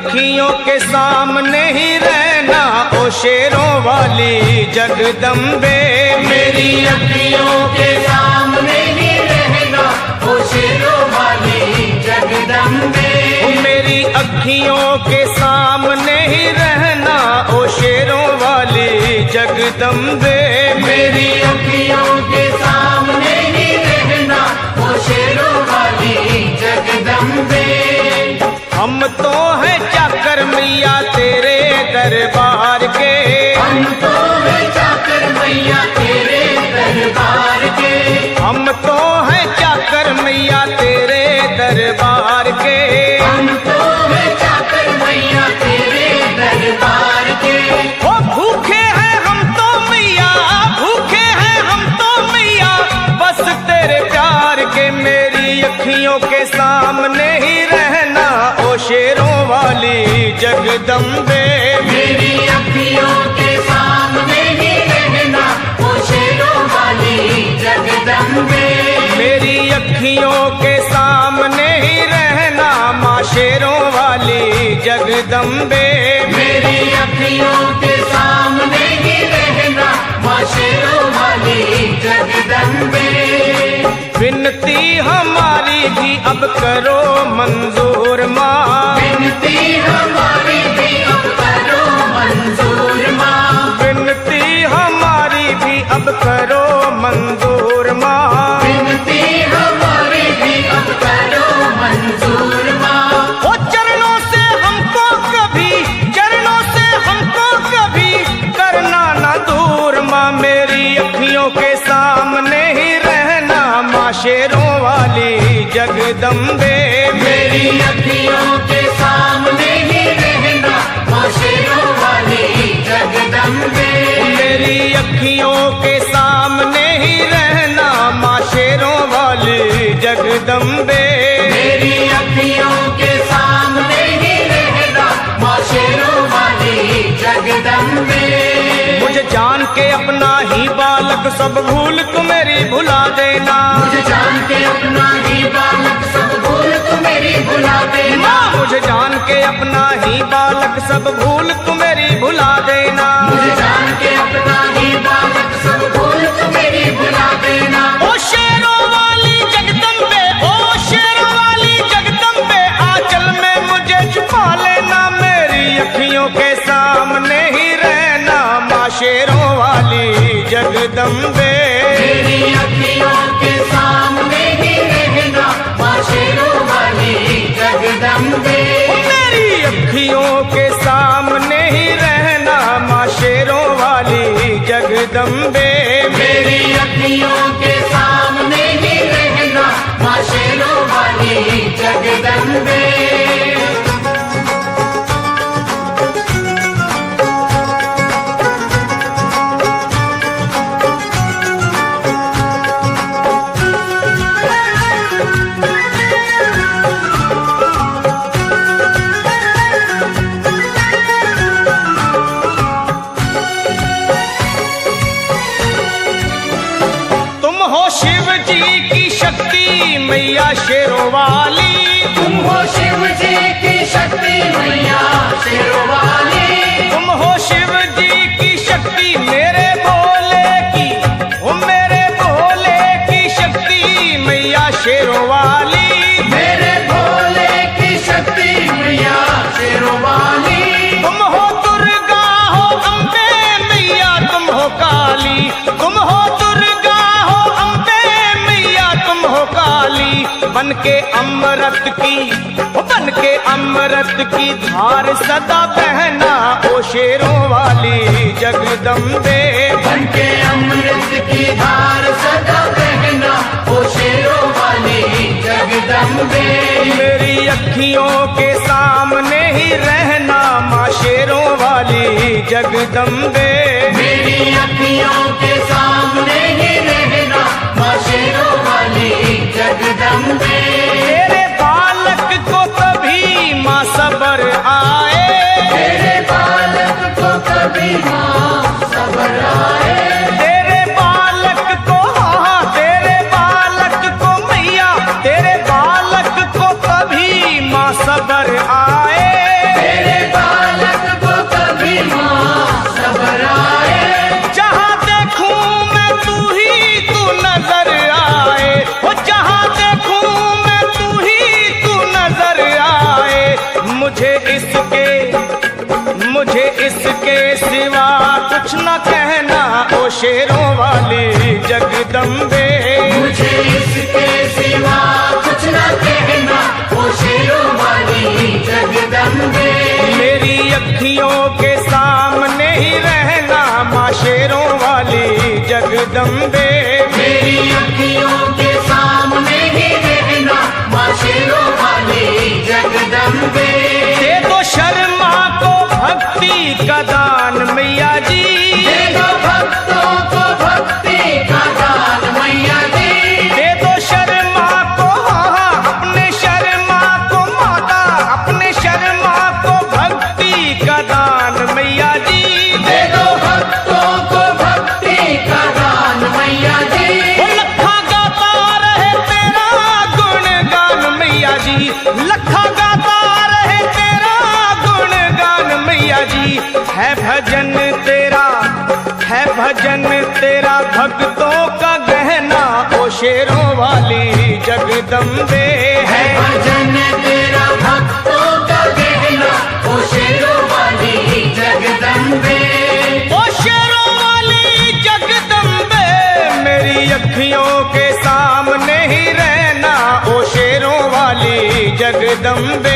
अखियों के सामने ही रहना ओ शेरों वाली जगदम्बे। मेरी अखियों के सामने ही रहना ओ शेरों वाली जगदम्बे। मेरी अखियों के सामने ही रहना ओ शेरों वाली जगदम्बे। मेरी अखियों के सामने ही रहना ओ शेरों वाली जगदम्बे। हम तो हैं चाकर मैया तेरे दरबार के। हम तो हैं चाकर मैया तेरे दरबार के। हम तो हैं चाकर मैया तेरे दरबार के। हम तो हैं चाकर मैया तेरे दरबार के। ओ भूखे हैं हम तो मैया, भूखे हैं हम तो मैया बस तेरे प्यार के। मेरी अखियों के सामने ही रहना ओ शेरों वाली जगदम्बे। मेरी अखियों के सामने ही रहना ओ शेरों वाली जगदम्बे। मेरी अखियों के सामने ही रहना माँ शेरों वाली जगदम्बे। मेरी अखियों के सामने ही रहना माँ शेरों वाली जगदम्बे। विनती हमारी भी अब करो मंजूर माँ। विनती हमारी भी अब करो मंजूर माँ। विनती हमारी भी अब करो मंजूर माँ। विनती हमारी भी अब करो मंजूर माँ। ओ चरणों से हमको कभी, चरणों से हमको कभी करना ना दूर माँ। मेरी अखियों के सामने ही रहना माँ शेरों वाली जगदम्बे। मेरी अखियों के सामने ही रहना माँ शेरों वाली जगदम्बे। मेरी अखियों के सामने ही रहना माँ शेरों वाली जगदम्बे। मेरी अखियों के सामने ही रहना माँ शेरों वाली जगदम्बे। मुझे जान के अपना ही बालक सब भूल तू मेरी भुला देना। मुझे जान के अपना ही बालक सब भूल तू मेरी भुला देना। मुझे जान के अपना ही बालक सब भूल तू मेरी भुला देना। मुझे जान के अपना ही बालक सब भूल तू मेरी भुला देना। ओ शेरों वाली जगदम्बे, ओ शेरों वाली जगदम्बे आंचल में मुझे छुपा लेना। मेरी अखियों के सामने ही रहना माँ शेरों वाली जगदम्बे। मेरी अखियों के सामने ही रहना माँ शेरों वाली जगदम्बे। मेरी अखियों के सामने ही रहना माँ शेरों वाली जगदम्बे। मेरी अखियों के सामने ही रहना माँ शेरों वाली जगदम्बे। शिव जी की शक्ति मैया शेरों वाली। तुम हो शिव जी की शक्ति मैया शेरों वाली। तुम हो शिव जी की शक्ति मेरे भोले की, ओ मेरे भोले की शक्ति मैया शेरों वाली। मेरे भोले की शक्ति मैया शेरों वाली। तुम हो दुर्गा हो अम्बे मैया तुम हो काली। तुम हो दुर्गा हो अम्बे मैया तुम हो काली। बन के अमृत की, बन के अमृत की धार सदा बहना ओ शेरों वाली जगदम्बे। बन के अमृत की धार सदा बहना ओ शेरों वाली जगदम्बे। मेरी अखियों के सामने ही रहना माँ शेरों वाली जगदम्बे। मेरी अखियों के सामने ही रहना माँ शेरों वाली जगदम्बे। तेरे बालक को कभी माँ सबर आए। तेरे बालक को कभी माँ सबर आए। तेरे बालक को, हाँ तेरे बालक को मैया, तेरे बालक को कभी माँ सबर आए। शेरों वाली जगदम्बे। मुझे इसके सिवा कुछ न कहना, ओ शेरों वाली जगदम्बे। मेरी अखियों के सामने ही रहना माँ शेरों वाली जगदम्बे। मेरी अखियों के सामने ही रहना, माँ शेरों वाली जगदम्बे। दे दो शर्मा को भक्ति का दान मैया जी, दे दो भक्तों को भक्ति का दान मैया जी। दे दो शर्मा को, अपने शर्मा को माता, अपने शर्मा को भक्ति का दान मैया जी। दे दो भक्तों को भक्ति का दान मैया जी। वो लखा गाता रहे तेरा गुणगान मैया जी, लखा गाता रहे तेरा गुणगान मैया जी। है भजन तेरा, है भजन तेरा भक्तों का गहना ओ शेरों वाली जगदम्बे। है भजन तेरा भक्तों का गहना, ओ शेरों वाली जगदम्बे। ओ शेरों वाली जगदम्बे, मेरी अखियों के सामने ही रहना ओ शेरों वाली जगदम्बे।